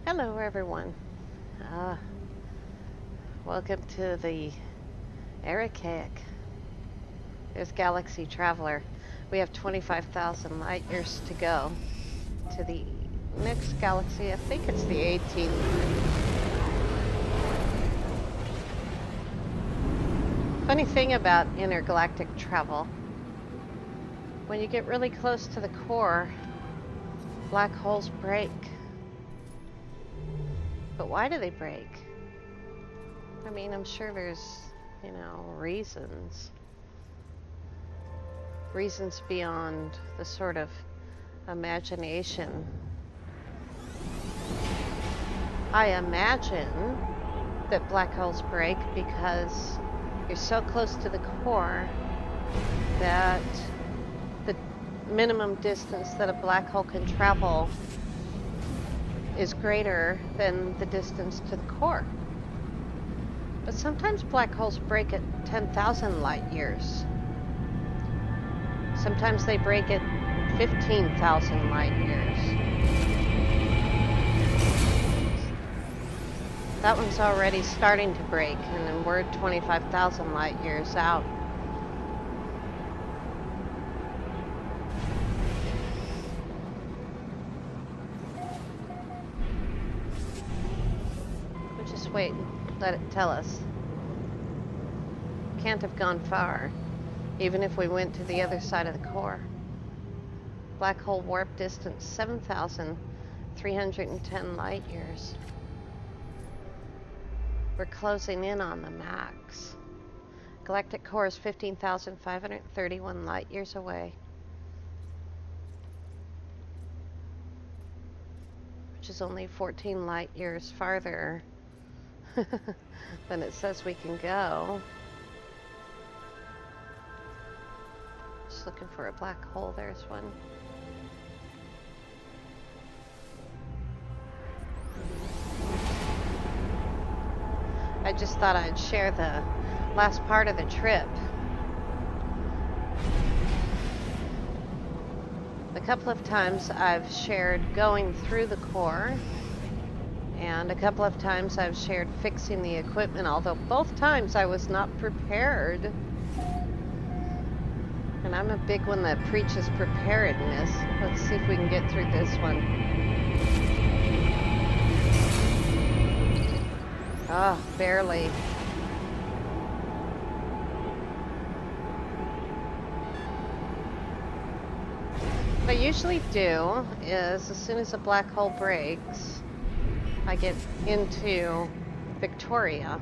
Hello, everyone. Uh, Welcome to the Archaic. There's Galaxy Traveler. We have 25,000 light years to go to the next galaxy. I think it's the 18th. Funny thing about intergalactic travel, when you get really close to the core, black holes break. But why do they break? I mean, I'm sure there's, reasons. Reasons beyond the sort of imagination. I imagine that black holes break because you're so close to the core that the minimum distance that a black hole can travel is greater than the distance to the core. But sometimes black holes break at 10,000 light years. Sometimes they break at 15,000 light years. That one's already starting to break, and then we're 25,000 light years out. We'll just wait and let it tell us. Can't have gone far, even if we went to the other side of the core. Black hole warp distance 7,310 light years. We're closing in on the max. Galactic core is 15,531 light years away, which is only 14 light years farther than it says we can go. Just looking for a black hole. There's one. I just thought I'd share the last part of the trip. A couple of times I've shared going through the core, and a couple of times I've shared fixing the equipment, although both times I was not prepared. And I'm a big one that preaches preparedness. Let's see if we can get through this one. Oh, barely. What I usually do is, as soon as a black hole breaks, I get into Victoria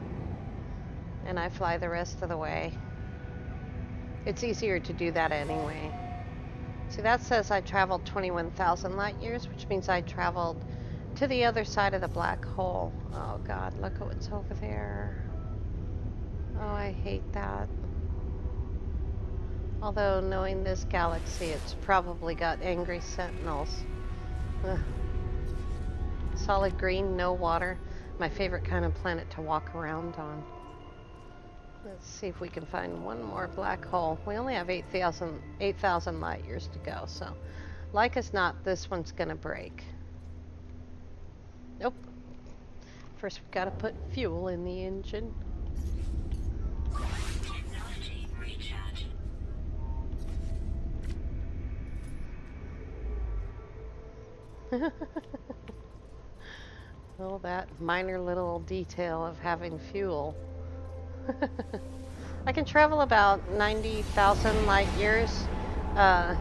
and I fly the rest of the way. It's easier to do that anyway. See, that says I traveled 21,000 light years, which means I traveled to the other side of the black hole. Oh God, look at what's over there. Oh, I hate that. Although, knowing this galaxy, it's probably got angry sentinels. Ugh. Solid green, no water. My favorite kind of planet to walk around on. Let's see if we can find one more black hole. We only have 8,000 light years to go, so like as not, this one's gonna break. Nope. First, we've got to put fuel in the engine. Technology recharge. Oh, that minor little detail of having fuel. I can travel about 90,000 light years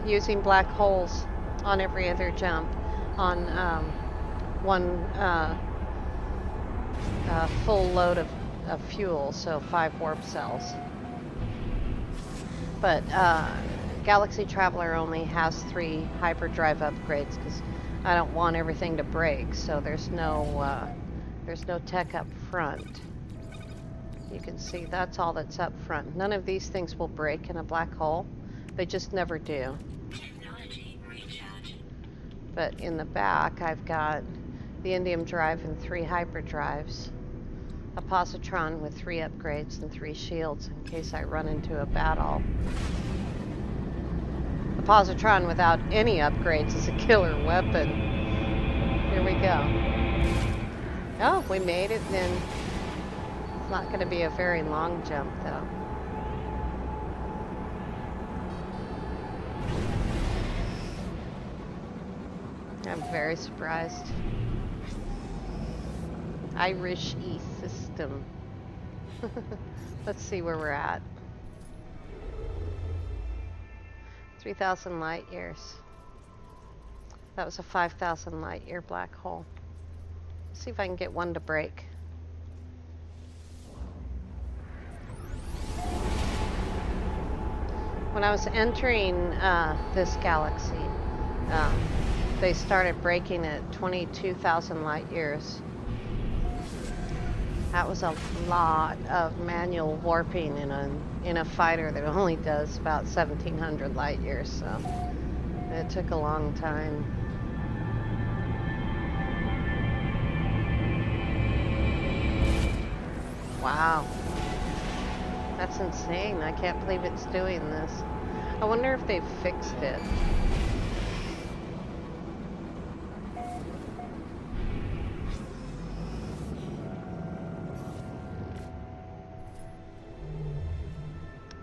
using black holes on every other jump on one full load of fuel, so 5 warp cells. But Galaxy Traveler only has 3 hyperdrive upgrades because I don't want everything to break, so there's no tech up front. You can see that's all that's up front. None of these things will break in a black hole. They just never do. Technology recharge. But in the back, I've got the Indium drive and 3 hyperdrives, a positron with 3 upgrades and 3 shields in case I run into a battle. The positron without any upgrades is a killer weapon. Here we go. Oh, we made it then. It's not going to be a very long jump, though. I'm very surprised. Irish E system. Let's see where we're at. 3,000 light years. That was a 5,000 light year black hole. Let's see if I can get one to break. When I was entering this galaxy, they started breaking at 22,000 light years. That was a lot of manual warping in a fighter that only does about 1,700 light years, so it took a long time. Wow. That's insane. I can't believe it's doing this. I wonder if they've fixed it.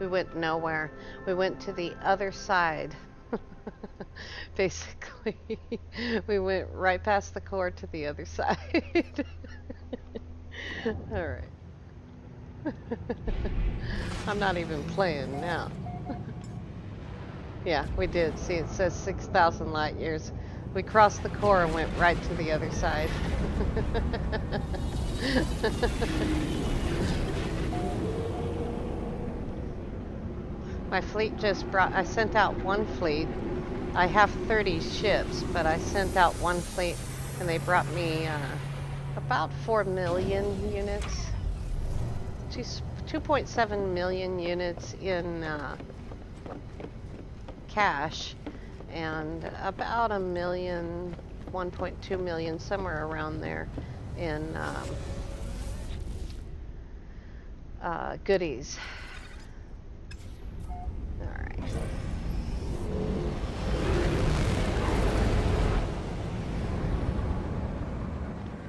We went nowhere. We went to the other side. Basically, we went right past the core to the other side. All right. I'm not even playing now. Yeah, we did. See, it says 6,000 light years. We crossed the core and went right to the other side. My fleet just I sent out one fleet. I have 30 ships, but I sent out one fleet and they brought me about 4 million units. 2.7 million units in cash and about 1.2 million, somewhere around there in goodies. All right.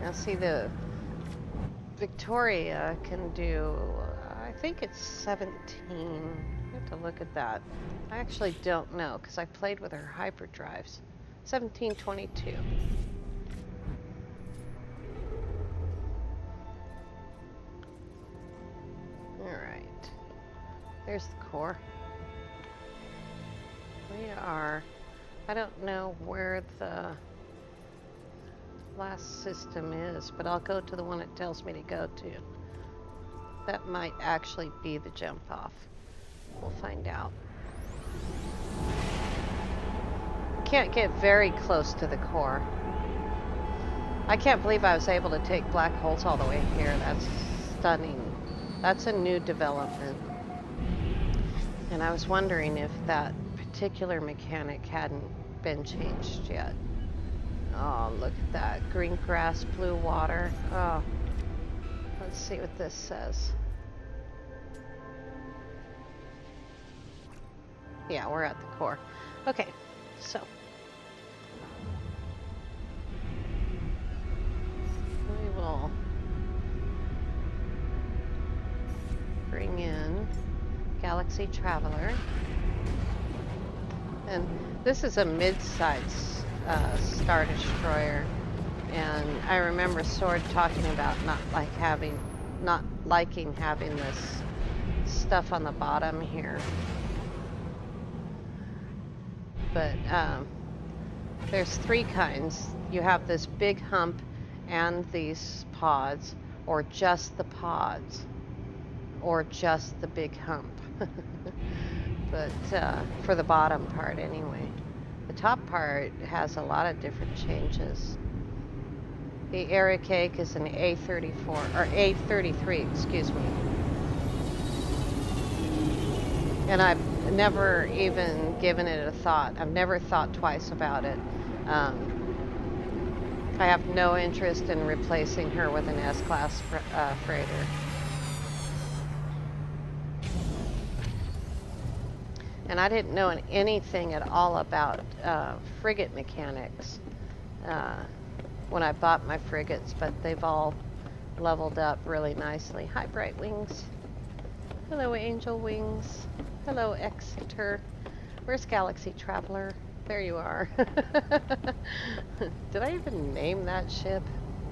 Now see, the Victoria can do, I think it's 17. I have to look at that. I actually don't know because I played with her hyperdrives. 1722. All right. There's the core. We are, I don't know where the last system is, but I'll go to the one it tells me to go to. That might actually be the jump off. We'll find out. Can't get very close to the core. I can't believe I was able to take black holes all the way here. That's stunning. That's a new development. And I was wondering if that particular mechanic hadn't been changed yet. Oh, look at that. Green grass, blue water. Oh. Let's see what this says. Yeah, we're at the core. Okay, so. We will bring in Galaxy Traveler. And this is a mid-size Star Destroyer. And I remember Sword talking about not liking having this stuff on the bottom here. But there's three kinds. You have this big hump and these pods, or just the pods, or just the big hump. But for the bottom part anyway. The top part has a lot of different changes. The Air Cake is an A34, or A33, excuse me. And I've never even given it a thought. I've never thought twice about it. I have no interest in replacing her with an S-class freighter. And I didn't know anything at all about frigate mechanics when I bought my frigates, but they've all leveled up really nicely. Hi, Bright Wings. Hello, Angel Wings. Hello, Exeter. Where's Galaxy Traveler? There you are. Did I even name that ship?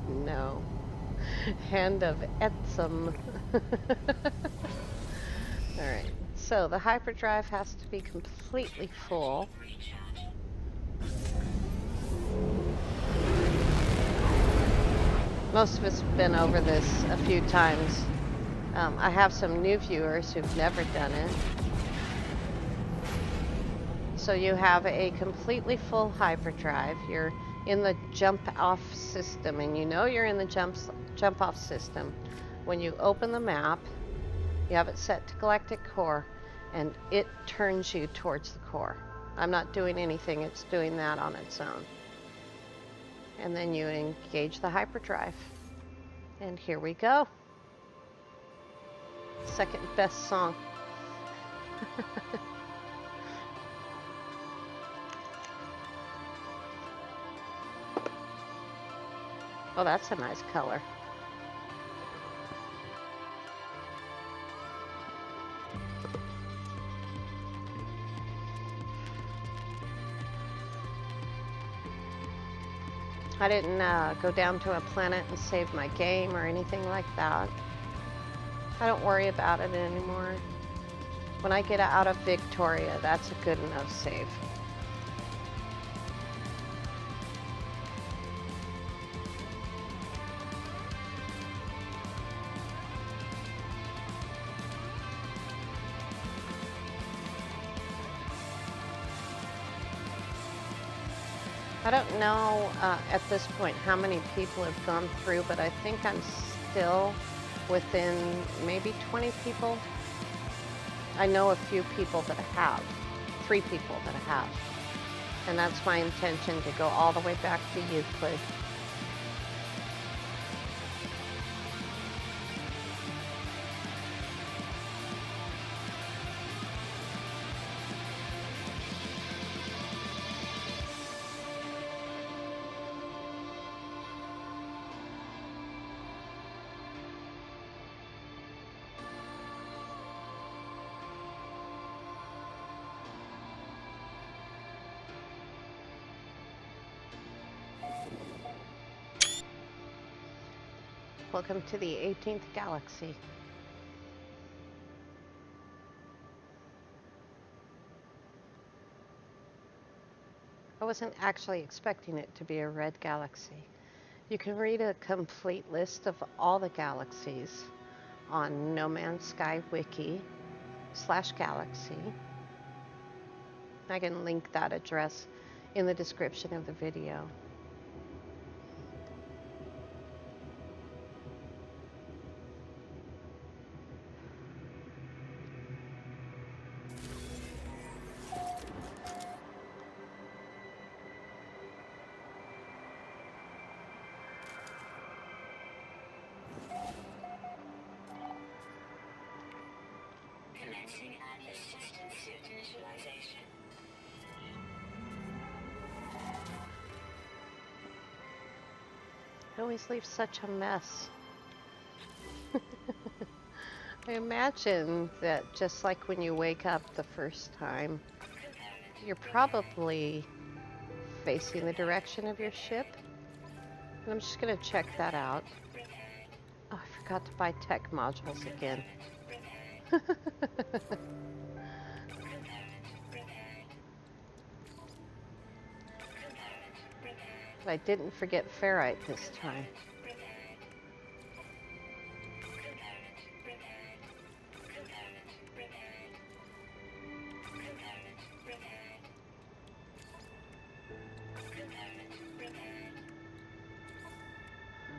No. Hand of Etsum. Alright, so the hyperdrive has to be completely full. Recharging. Most of us have been over this a few times. I have some new viewers who've never done it. So you have a completely full hyperdrive. You're in the jump off system, and you know you're in the jump off system when you open the map. You have it set to galactic core, and it turns you towards the core. I'm not doing anything, it's doing that on its own. And then you engage the hyperdrive. And here we go. Second best song. Oh, that's a nice color. I didn't go down to a planet and save my game or anything like that. I don't worry about it anymore. When I get out of Victoria, that's a good enough save. I don't know at this point how many people have gone through, but I think I'm still within maybe 20 people. I know a few people that have, 3 people that have. And that's my intention, to go all the way back to Euclid. Welcome to the 18th galaxy. I wasn't actually expecting it to be a red galaxy. You can read a complete list of all the galaxies on No Man's Sky Wiki/galaxy. I can link that address in the description of the video. Commencing assistant suit initialization. I always leave such a mess. I imagine that just like when you wake up the first time, you're probably facing the direction of your ship. And I'm just going to check that out. Oh, I forgot to buy tech modules again. But I didn't forget ferrite this time.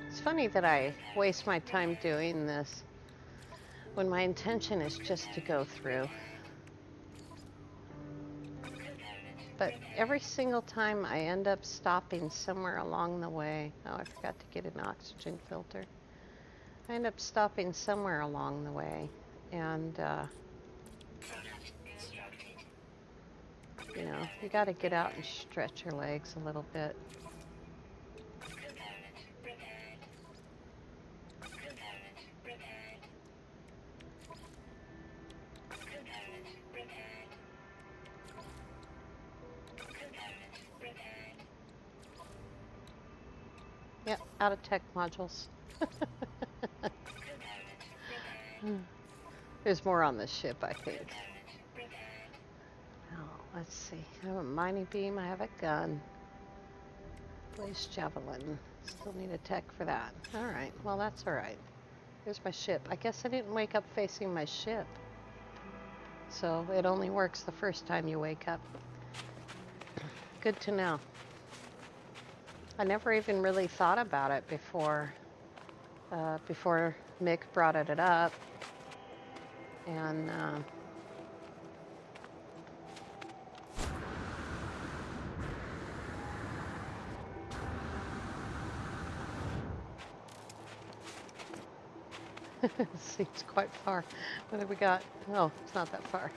It's funny that I waste my time doing this when my intention is just to go through. But every single time I end up stopping somewhere along the way. Oh, I forgot to get an oxygen filter. I end up stopping somewhere along the way. And, you know, you got to get out and stretch your legs a little bit. Yep, out of tech modules. There's more on this ship, I think. Oh, let's see. I have a mining beam. I have a gun. Blaze javelin. Still need a tech for that. All right. Well, that's all right. Here's my ship. I guess I didn't wake up facing my ship. So it only works the first time you wake up. Good to know. I never even really thought about it before Mick brought it up. And seems quite far. What have we got? Oh, it's not that far.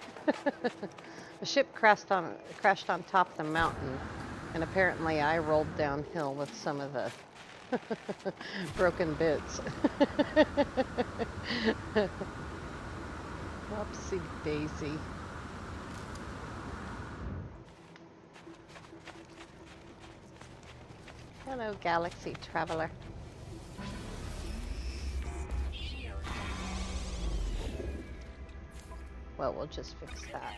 The ship crashed on top of the mountain, and apparently I rolled downhill with some of the broken bits. Whoopsie daisy. Hello, Galaxy Traveler. Well, we'll just fix that.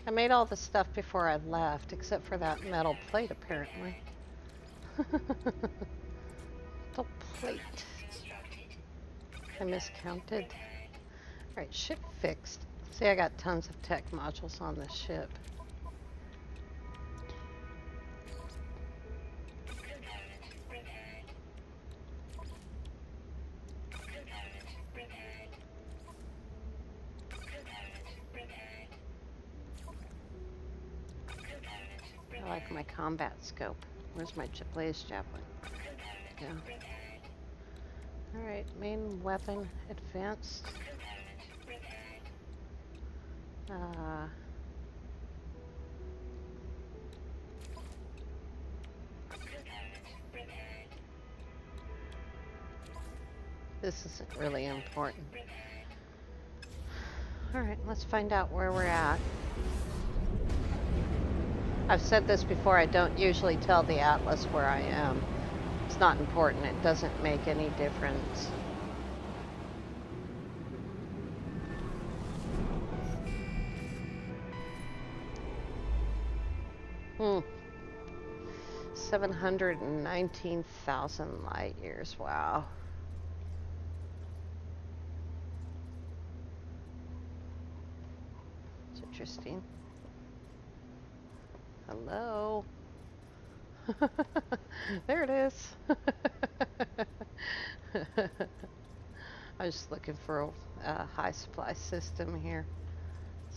I made all the stuff before I left, except for that metal plate, apparently. Metal plate. I miscounted. Alright, ship fixed. See, I got tons of tech modules on this ship. I like my combat scope. Where's my blaze javelin? Yeah. Alright, main weapon advanced. This isn't really important. Alright, let's find out where we're at. I've said this before, I don't usually tell the Atlas where I am. It's not important, it doesn't make any difference. Hmm. 719,000 light years, wow. It's interesting. Hello. There it is. I was just looking for a high supply system here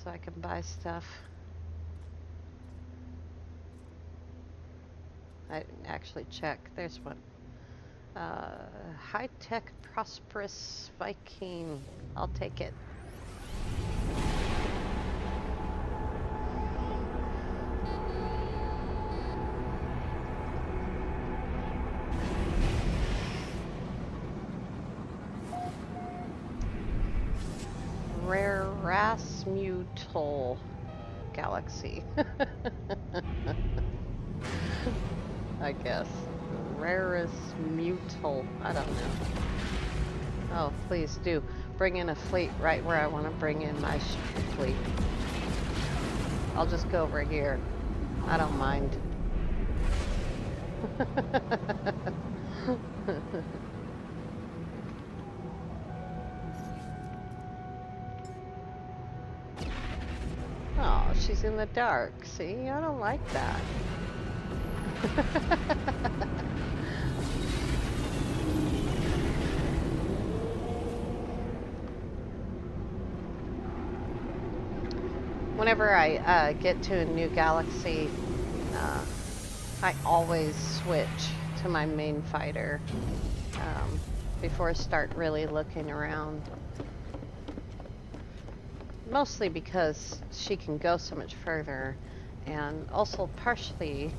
so I can buy stuff. I didn't actually check. There's one. High-tech prosperous Viking. I'll take it. Rare Rasmutal Galaxy. I guess. Rarest mutal. I don't know. Oh, please do. Bring in a fleet right where I want to bring in my fleet. I'll just go over here. I don't mind. Oh, she's in the dark. See, I don't like that. Whenever I get to a new galaxy, I always switch to my main fighter before I start really looking around. Mostly because she can go so much further, and also partially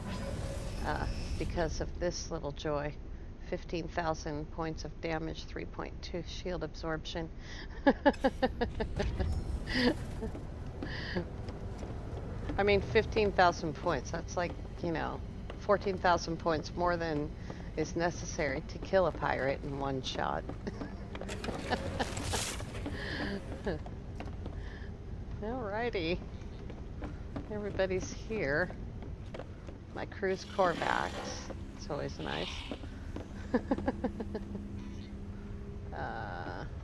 because of this little joy. 15,000 points of damage, 3.2 shield absorption. I mean, 15,000 points. That's like, 14,000 points more than is necessary to kill a pirate in one shot. Alrighty. Everybody's here. My crew's Korvax. It's always nice.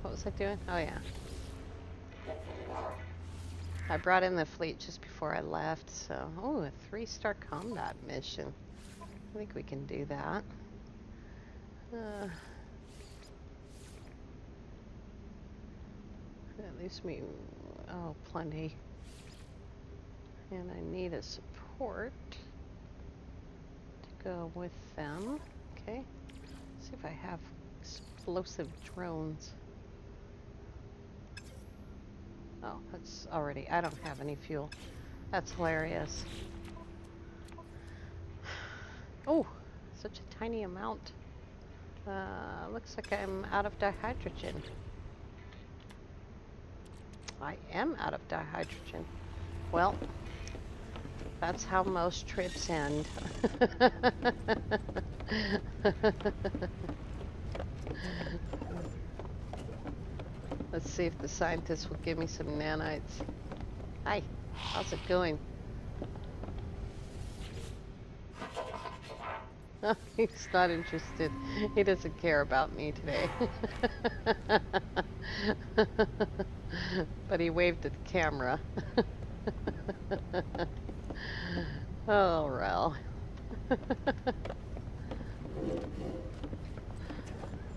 What was I doing? Oh yeah. I brought in the fleet just before I left, so... Oh, a 3-star combat mission. I think we can do that. That leaves me... Oh, plenty. And I need a support to go with them. Okay. See if I have explosive drones. Oh, that's already... I don't have any fuel. That's hilarious. Oh, such a tiny amount. Looks like I'm out of dihydrogen. I am out of dihydrogen. Well, that's how most trips end. Let's see if the scientists will give me some nanites. Hi, how's it going? Oh, he's not interested. He doesn't care about me today. But he waved at the camera. Oh, Rel.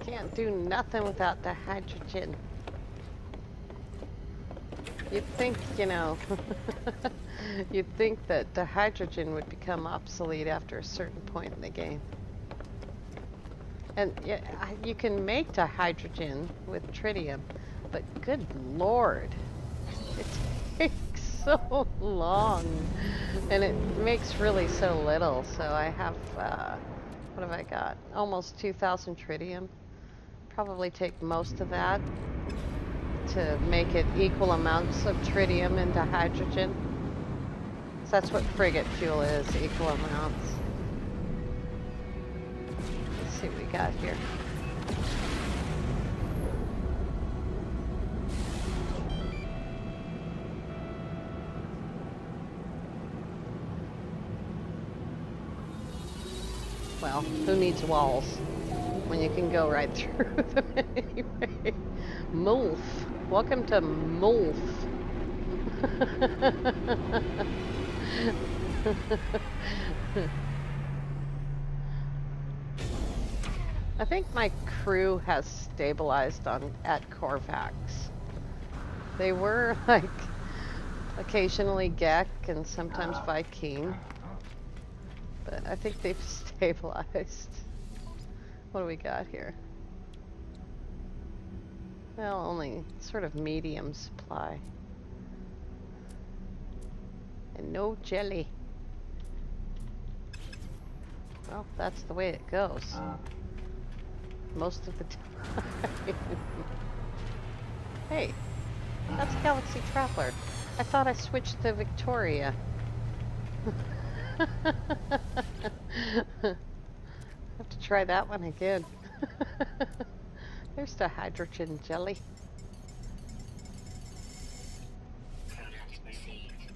Can't do nothing without the hydrogen. You'd think, you'd think that the hydrogen would become obsolete after a certain point in the game. And yeah, you can make dihydrogen with tritium, but good lord, it takes so long, and it makes really so little. So I have, what have I got? Almost 2,000 tritium. Probably take most of that to make it equal amounts of tritium into hydrogen. So that's what frigate fuel is, equal amounts. Let's see what we got here. Well, who needs walls when you can go right through them anyway? Mulf. Welcome to Mulf. I think my crew has stabilized at Korvax. They were like occasionally Gek and sometimes Viking, but I think they've stabilized. What do we got here? Well, only sort of medium supply. And no jelly. Well, that's the way it goes. Most of the time. Hey, that's Galaxy Traveler. I thought I switched to Victoria. Have to try that one again. There's the hydrogen jelly.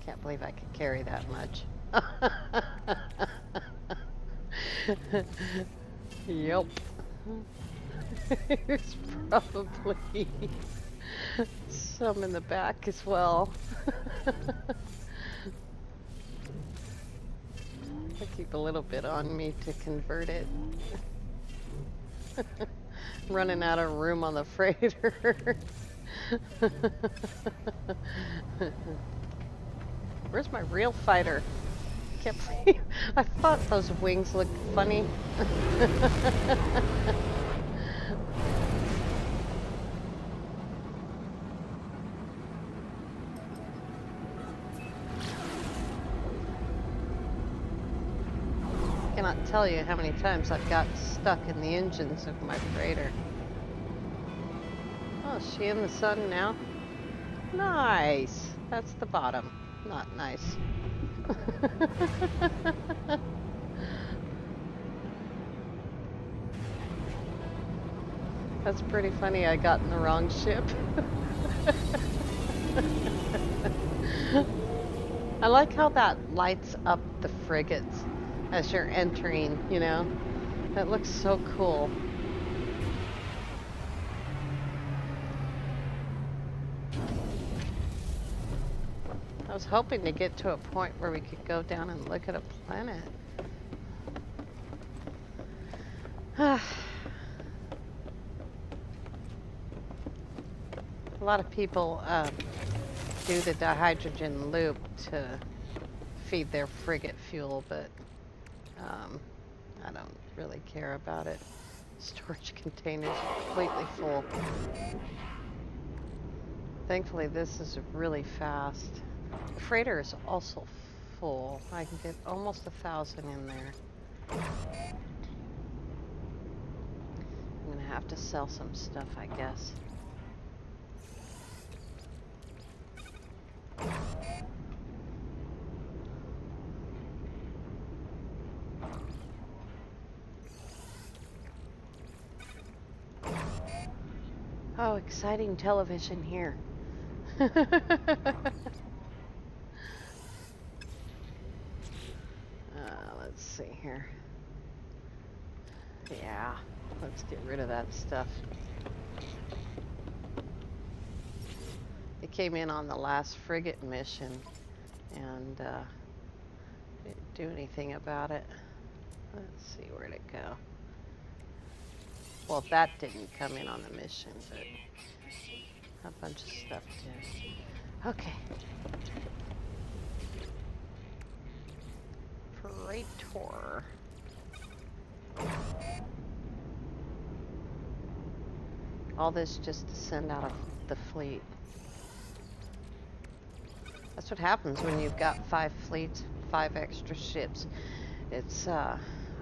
Can't believe I could carry that much. Yup. There's probably some in the back as well. I keep a little bit on me to convert it. Running out of room on the freighter. Where's my real fighter? Can't believe I thought those wings looked funny. Can cannot tell you how many times I've got stuck in the engines of my freighter. Oh, is she in the sun now? Nice. That's the bottom. Not nice. That's pretty funny. I got in the wrong ship. I like how that lights up the frigates as you're entering, you know? That looks so cool. I was hoping to get to a point where we could go down and look at a planet. A lot of people do the dihydrogen loop to feed their frigate fuel, but I don't really care about it. Storage containers are completely full. Thankfully, this is really fast. The freighter is also full. I can get almost 1,000 in there. I'm gonna have to sell some stuff, I guess. Oh, exciting television here. Let's see here. Yeah, let's get rid of that stuff. It came in on the last frigate mission and didn't do anything about it. Let's see, where'd it go? Well, that didn't come in on the mission, but a bunch of stuff did. Okay. Freighter. All this just to send out of the fleet. That's what happens when you've got 5 fleets, 5 extra ships. It's, I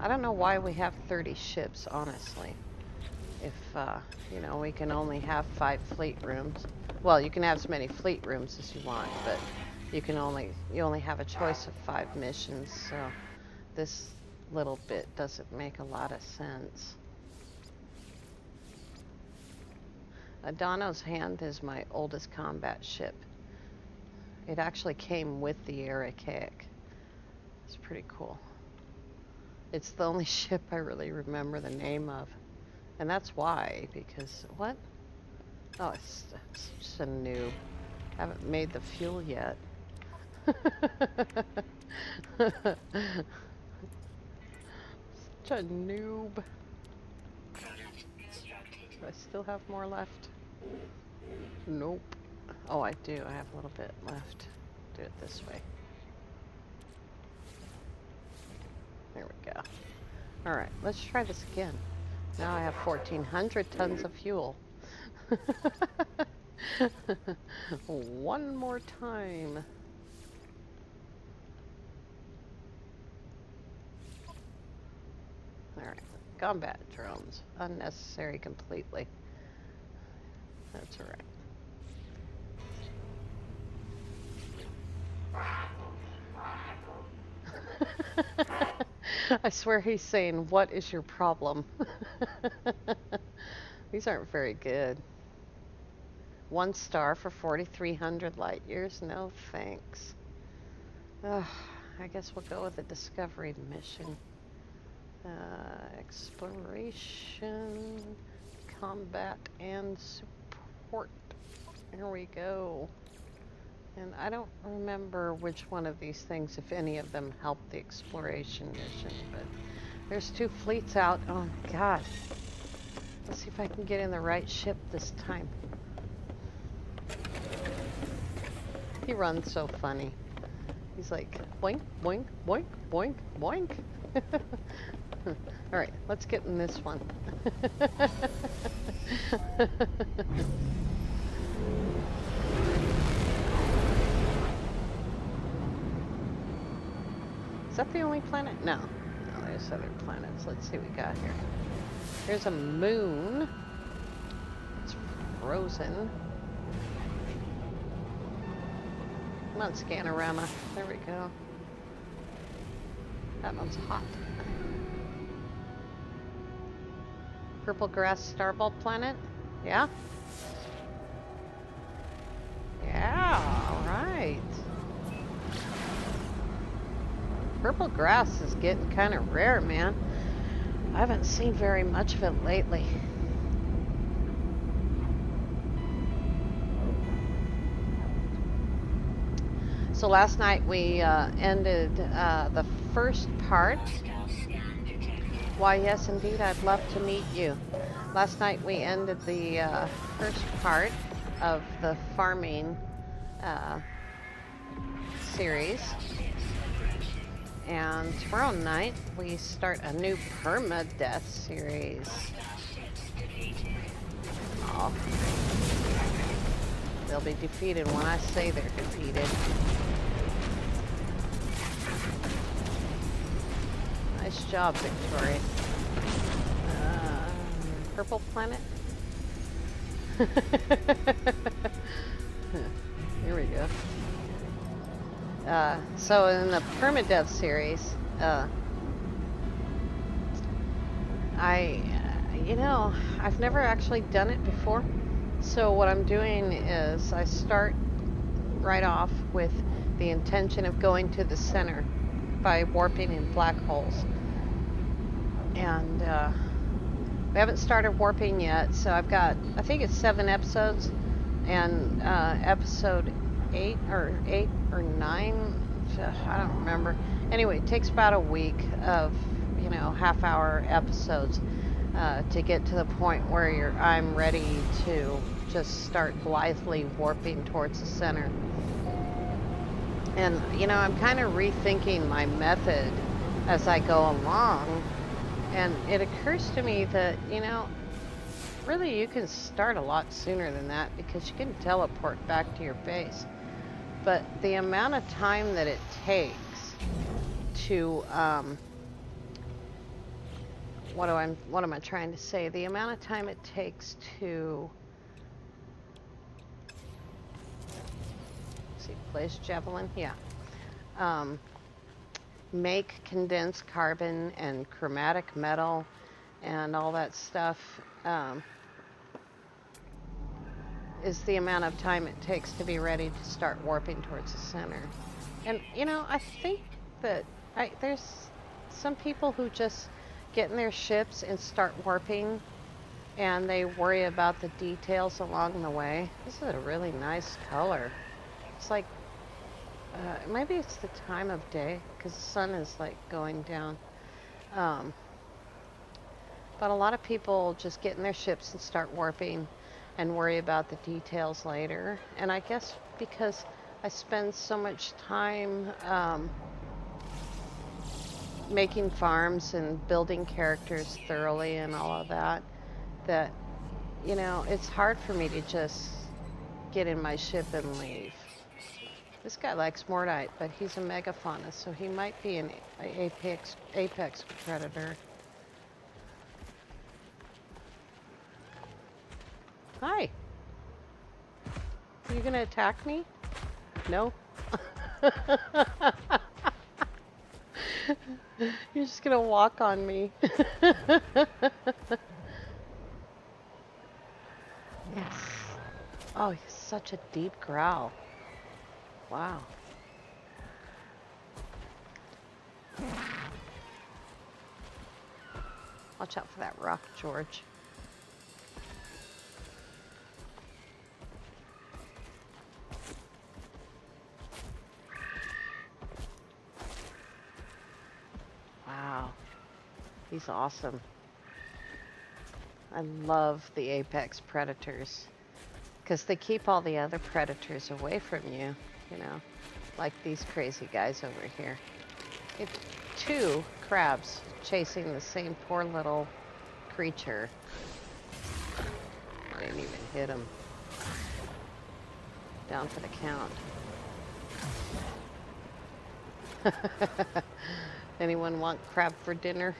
don't know why we have 30 ships, honestly. If, you know, we can only have 5 fleet rooms. Well, you can have as many fleet rooms as you want, but you only have a choice of 5 missions, so this little bit doesn't make a lot of sense. Adano's Hand is my oldest combat ship. It actually came with the Archaic. It's pretty cool. It's the only ship I really remember the name of. And that's why, because, what? Oh, it's just a noob. Haven't made the fuel yet. Such a noob. Do I still have more left? Nope. Oh, I do. I have a little bit left. Do it this way. There we go. Alright, let's try this again. Now I have 1,400 tons of fuel. One more time. Alright, combat drones. Unnecessary completely. That's alright. I swear he's saying, "What is your problem?" These aren't very good. 1 star for 4,300 light years? No thanks. I guess we'll go with the Discovery mission. Exploration, combat, and support. Here we go. And I don't remember which one of these things, if any of them, help the exploration mission, but there's 2 fleets out. Oh my god. Let's see if I can get in the right ship this time. He runs so funny. He's like, boink, boink, boink, boink, boink. Alright, let's get in this one. Is that the only planet? No. No, various other planets. Let's see what we got here. There's a moon. It's frozen. Come on, Scanorama. There we go. That one's hot. Purple grass starball planet? Yeah? Yeah, alright. Purple grass is getting kind of rare, man. I haven't seen very much of it lately. So last night we ended the first part. Hostile scan detected. Why, yes, indeed, I'd love to meet you. Last night we ended the first part of the farming series. And tomorrow night we start a new permadeath series. Oh. They'll be defeated when I say they're defeated. Nice job, Victoria. Purple planet? Here we go. So in the permadeath series, I've never actually done it before. So what I'm doing is I start right off with the intention of going to the center by warping in black holes. And we haven't started warping yet, so I've got, I think it's 7 episodes, and episode 8 or 9, I don't remember. Anyway, it takes about a week of, half-hour episodes to get to the point where I'm ready to just start blithely warping towards the center. And, I'm kind of rethinking my method as I go along. And it occurs to me that, really you can start a lot sooner than that because you can teleport back to your base. But the amount of time that it takes to, what am I trying to say? The amount of time it takes to, let's see, place javelin, yeah. Make condensed carbon and chromatic metal and all that stuff is the amount of time it takes to be ready to start warping towards the center. And I think that there's some people who just get in their ships and start warping and they worry about the details along the way. This is a really nice color. It's like maybe it's the time of day because the sun is like going down. But a lot of people just get in their ships and start warping and worry about the details later. And I guess because I spend so much time making farms and building characters thoroughly and all of that, that, it's hard for me to just get in my ship and leave. This guy likes Mordite, but he's a megafauna, so he might be an apex predator. Hi. Are you gonna attack me? No? You're just gonna walk on me. Yes. Oh, he's such a deep growl. Wow. Watch out for that rock, George. Wow. He's awesome. I love the apex predators because they keep all the other predators away from you, like these crazy guys over here. It's 2 crabs chasing the same poor little creature. I didn't even hit him. Down for the count. Anyone want crab for dinner?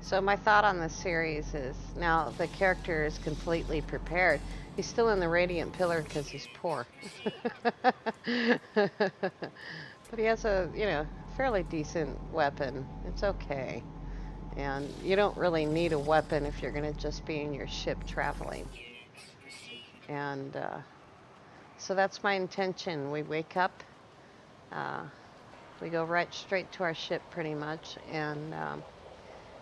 So my thought on this series is now the character is completely prepared. He's still in the Radiant Pillar because he's poor. But he has a, fairly decent weapon. It's okay. And you don't really need a weapon if you're going to just be in your ship traveling. And so that's my intention. We wake up, we go right straight to our ship pretty much, and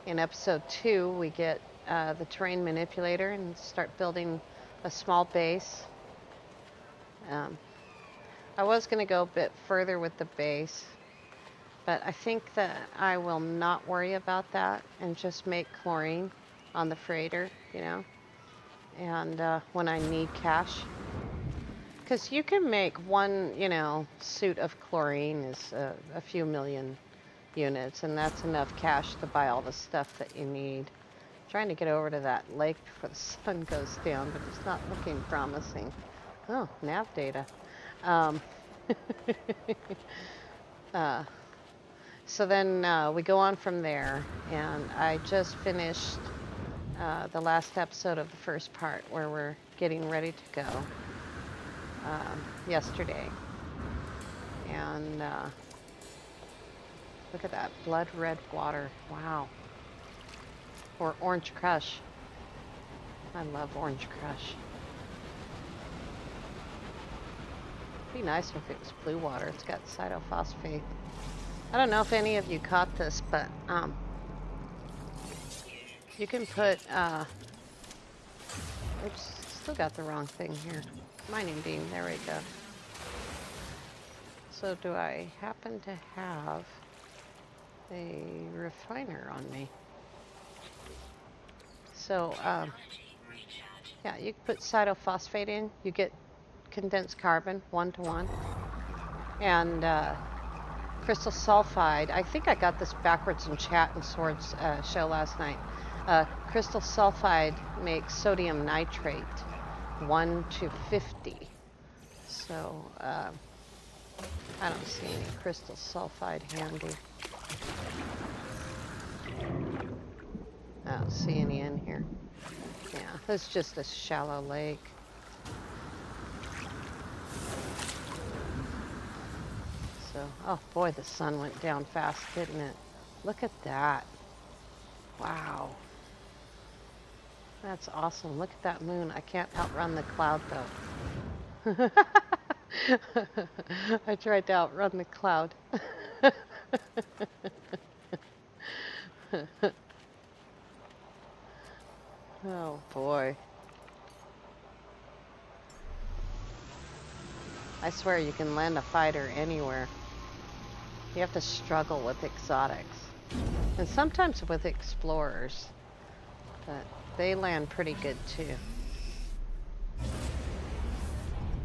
in episode 2 we get the terrain manipulator and start building a small base. I was going to go a bit further with the base, but I think that I will not worry about that and just make chlorine on the freighter, and when I need cash. Because you can make one, suit of chlorine is a few million units, and that's enough cash to buy all the stuff that you need. I'm trying to get over to that lake before the sun goes down, but it's not looking promising. Oh, nav data. So then we go on from there, and I just finished the last episode of the first part where we're getting ready to go yesterday. And look at that blood red water. Wow. Or orange crush. I love orange crush. It'd be nice if it was blue water. It's got cytophosphate. I don't know if any of you caught this, but you can put oops, still got the wrong thing here. Mining beam, there we go. So do I happen to have a refiner on me? So yeah, you can put cytophosphate in, you get condensed carbon 1-to-1, and crystal sulfide. I think I got this backwards in chat and Swords show last night. Crystal sulfide makes sodium nitrate 1-to-50. So I don't see any crystal sulfide handy. I don't see any in here. Yeah, it's just a shallow lake. So, oh boy, the sun went down fast, didn't it? Look at that. Wow. That's awesome. Look at that moon. I can't outrun the cloud, though. I tried to outrun the cloud. Oh, boy. I swear you can land a fighter anywhere. You have to struggle with exotics. And sometimes with explorers. But they land pretty good, too.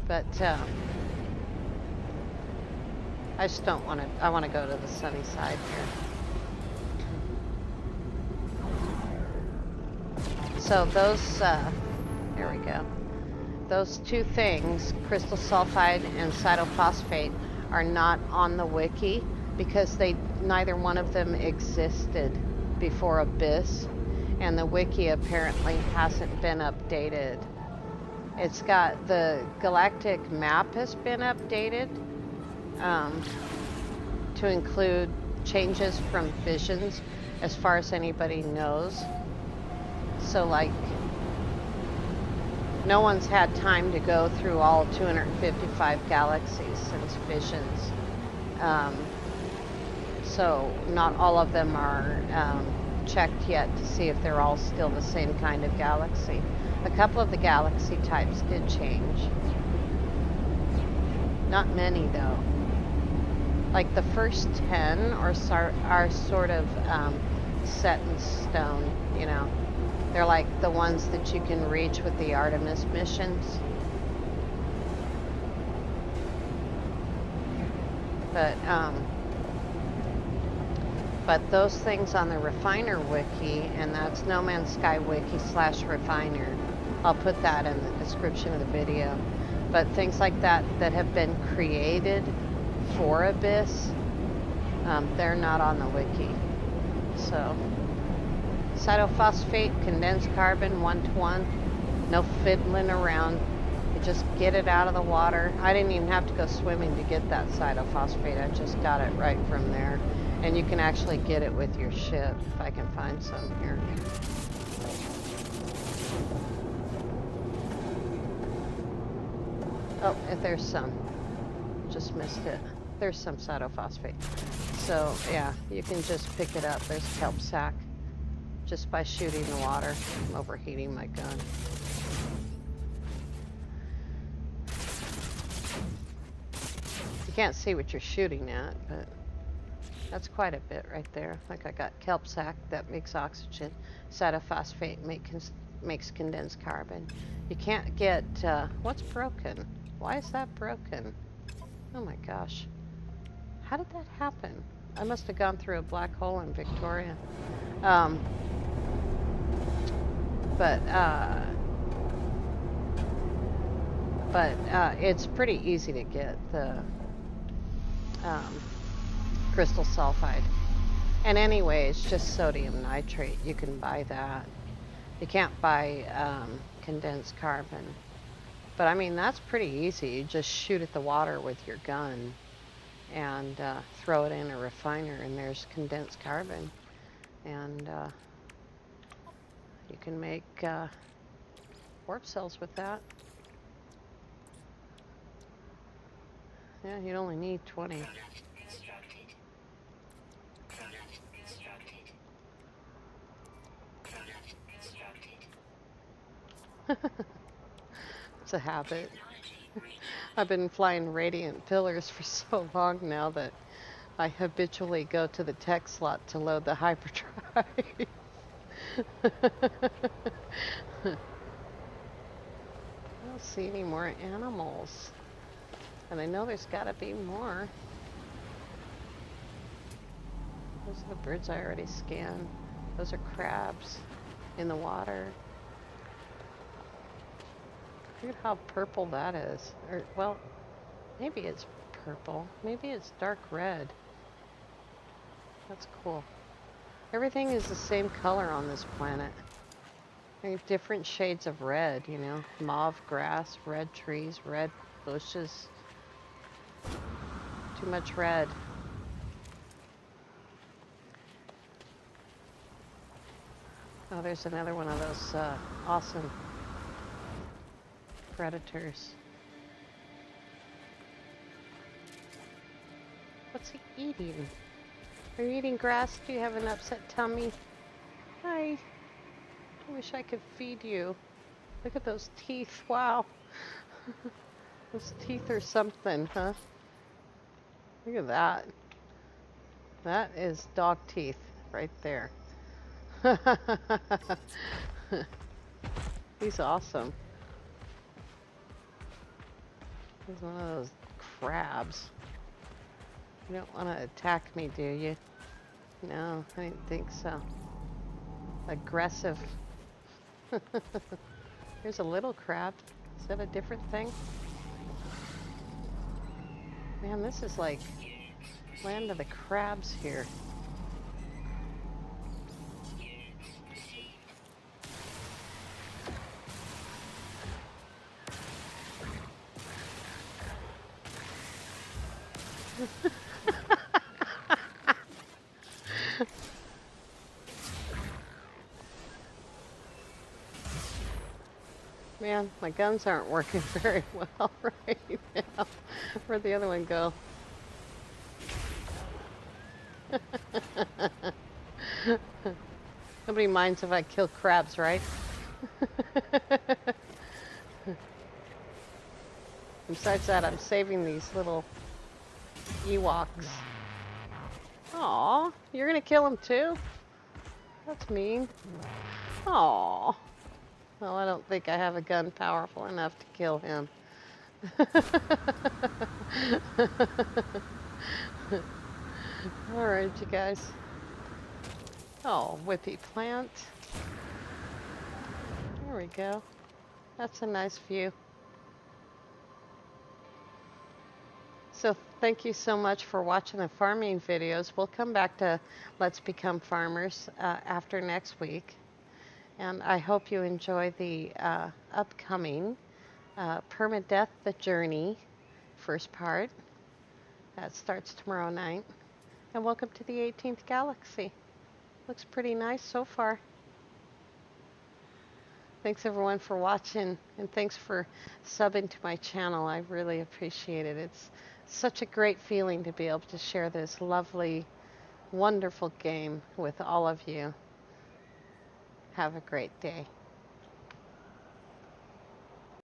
But, I just don't want to... I want to go to the sunny side here. So those... there we go. Those two things, crystal sulfide and cytophosphate, are not on the wiki because neither one of them existed before Abyss, and the wiki apparently hasn't been updated. It's got the galactic map has been updated to include changes from Visions as far as anybody knows. So like, no one's had time to go through all 255 galaxies since Visions. So not all of them are checked yet to see if they're all still the same kind of galaxy. A couple of the galaxy types did change. Not many though. Like the first 10 are sort of set in stone, you know. They're like the ones that you can reach with the Artemis missions. But those things on the Refiner wiki, and that's No Man's Sky wiki /Refiner. I'll put that in the description of the video. But things like that that have been created for Abyss, they're not on the wiki. So, cytophosphate, condensed carbon, 1-to-1. No fiddling around. You just get it out of the water. I didn't even have to go swimming to get that cytophosphate. I just got it right from there. And you can actually get it with your ship, if I can find some here. Oh, there's some. Just missed it. There's some cytophosphate. So, yeah, you can just pick it up. There's kelp sack. Just by shooting the water. I'm overheating my gun. You can't see what you're shooting at, but that's quite a bit right there. Like I got kelp sack that makes oxygen. Cytophosphate makes condensed carbon. You can't get, what's broken? Why is that broken? Oh my gosh. How did that happen? I must have gone through a black hole in Victoria. But it's pretty easy to get the crystal sulfide. And anyway, it's just sodium nitrate. You can buy that. You can't buy condensed carbon. But I mean, that's pretty easy. You just shoot at the water with your gun and throw it in a refiner, and there's condensed carbon. And you can make warp cells with that. Yeah, you'd only need 20. Product constructed. Product constructed. Product constructed. It's a habit. Technology ready. I've been flying Radiant Pillars for so long now that I habitually go to the tech slot to load the hyperdrive. I don't see any more animals. And I know there's gotta be more. Those are the birds I already scanned. Those are crabs in the water. Look at how purple that is. Or, well, maybe it's purple. Maybe it's dark red. That's cool. Everything is the same color on this planet. I mean, different shades of red, you know. Mauve grass, red trees, red bushes. Too much red. Oh, there's another one of those awesome predators. What's he eating? Are you eating grass? Do you have an upset tummy? Hi. I wish I could feed you. Look at those teeth. Wow. Those teeth are something, huh? Look at that. That is dog teeth right there. He's awesome. He's one of those crabs. You don't want to attack me, do you? No, I didn't think so. Aggressive. Here's a little crab. Is that a different thing? Man, this is like land of the crabs here. Man, my guns aren't working very well right now. Where'd the other one go? Nobody minds if I kill crabs, right? Besides that, I'm saving these little Ewoks. Aw, you're gonna kill him too? That's mean. Aw. Well, I don't think I have a gun powerful enough to kill him. Alright, you guys. Oh, whippy plant. There we go. That's a nice view. So thank you so much for watching the farming videos. We'll come back to Let's Become Farmers after next week. And I hope you enjoy the upcoming Permadeath the Journey first part. That starts tomorrow night. And welcome to the 18th Galaxy. Looks pretty nice so far. Thanks everyone for watching, and thanks for subbing to my channel. I really appreciate it. It's such a great feeling to be able to share this lovely, wonderful game with all of you. Have a great day.